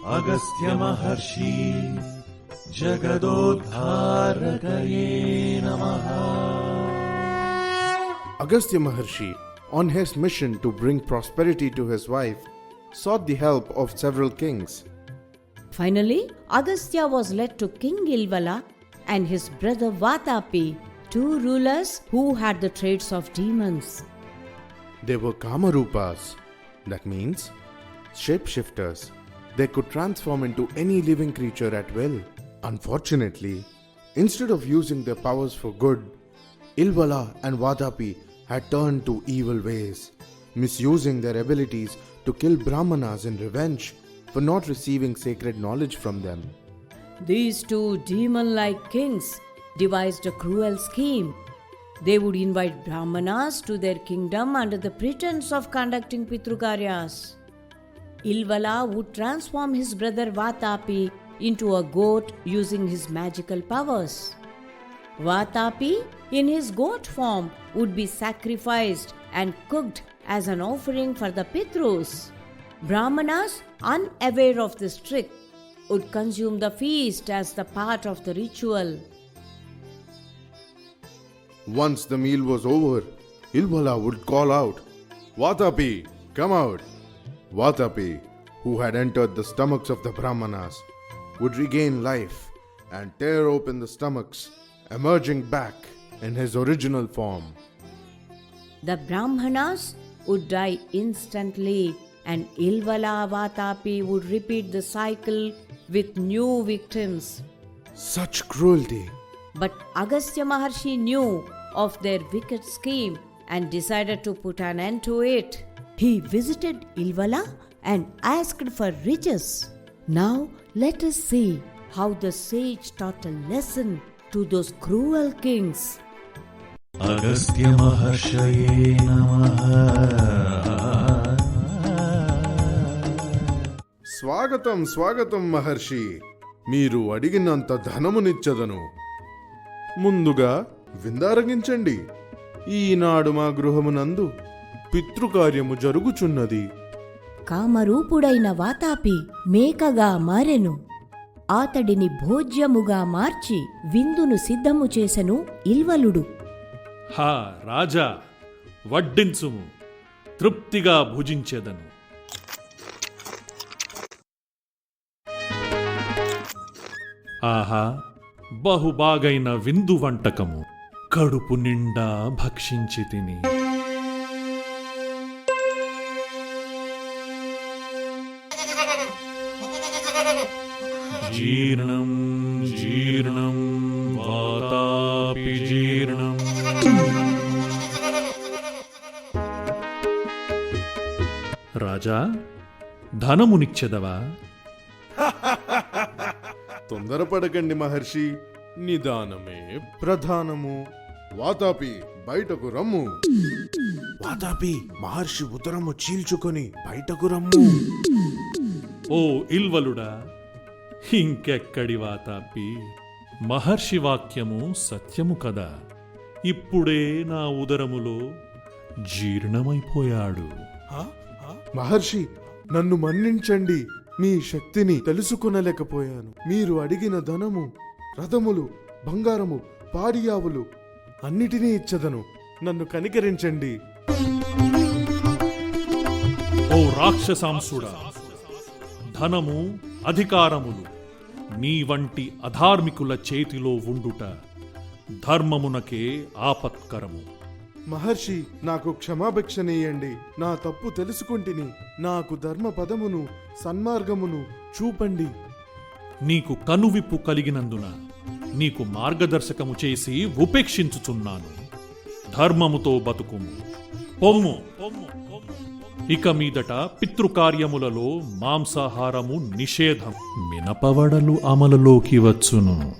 Agastya Maharshi Jagadodharakaye Namaha. Agastya Maharshi, on his mission to bring prosperity to his wife, sought the help of several kings. Finally, Agastya was led to King Ilvala and his brother Vatapi, two rulers who had the traits of demons. They were Kamarupas, that means shapeshifters. They could transform into any living creature at will. Unfortunately, instead of using their powers for good, Ilvala and Vatapi had turned to evil ways, misusing their abilities to kill Brahmanas in revenge for not receiving sacred knowledge from them. These two demon-like kings devised a cruel scheme. They would invite Brahmanas to their kingdom under the pretense of conducting Pitrukaryas. Ilvala would transform his brother Vatapi into a goat using his magical powers. Vatapi, in his goat form, would be sacrificed and cooked as an offering for the Pitrus. Brahmanas, unaware of this trick, would consume the feast as the part of the ritual. Once the meal was over, Ilvala would call out, "Vatapi, come out!" Vatapi, who had entered the stomachs of the Brahmanas, would regain life and tear open the stomachs, emerging back in his original form. The Brahmanas would die instantly, and Ilvala Vatapi would repeat the cycle with new victims. Such cruelty! But Agastya Maharshi knew of their wicked scheme and decided to put an end to it. He visited Ilvala and asked for riches. Now let us see how the sage taught a lesson to those cruel kings. Agastya Maharshaye Namaha. స్వాగతం స్వాగతం మహర్షి, మీరు అడిగినంత ధనమునిచ్చదను. ముందుగా విందారగించండి. ఈనాడు మా గృహమునందు పితృకార్యము జరుగుచున్నది. కామరూపుడైన వాతాపి మేకగా మారెను. అతడిని భోజ్యముగా మార్చి విందును సిద్ధము చేసెను ఇల్వలుడు. హా రాజా, వడ్డించుము, తృప్తిగా భుజించెదను. ఆహా, బహుబాగైన విందు వంటకము, కడుపు నిండా భక్షించి తిని. జీర్ణం జీర్ణం వాతాపి జీర్ణం. రాజా, ధనమునిచ్చెదవా? తొందరపడకండి మహర్షి, నిదానమే ప్రధానము. వాతాపి, బయటకు రమ్ము. వాతాపి, మహర్షి ఉదరము చీల్చుకొని బయటకు రమ్ము. ఓ ఇల్వలుడా, ఇంకెక్కడి వాతాపి? మహర్షి వాక్యము సత్యము కదా. ఇప్పుడే నా ఉదరములో జీర్ణమైపోయాడు. మహర్షి, నన్ను మన్నించండి. మీ శక్తిని తెలుసుకొనలేకపోయాను. మీరు అడిగిన ధనము, రథములు, బంగారము, పాడియావులు అన్నిటినీ ఇచ్చదను. నన్ను కనికరించండి. ఓ రాక్షసాంసుడా, ధనము, అధికారములు నీ వంటి అధార్మికుల చేతిలో ఉండుట ధర్మమునకే ఆపత్కరము. మహర్షి, నాకు క్షమాభిక్షనీయండి. నా తప్పు తెలుసుకుంటిని. నాకు ధర్మ పదమును, సన్మార్గమును చూపండి. నీకు కనువిప్పు కలిగినందున నీకు మార్గదర్శకము చేసి ఉపేక్షించుచున్నాను. ధర్మముతో బతుకుము, పొమ్ము. ఇక మీదట పితృకార్యములలో మాంసాహారము నిషేధం. మినపవడలు అమలులోకి వచ్చును.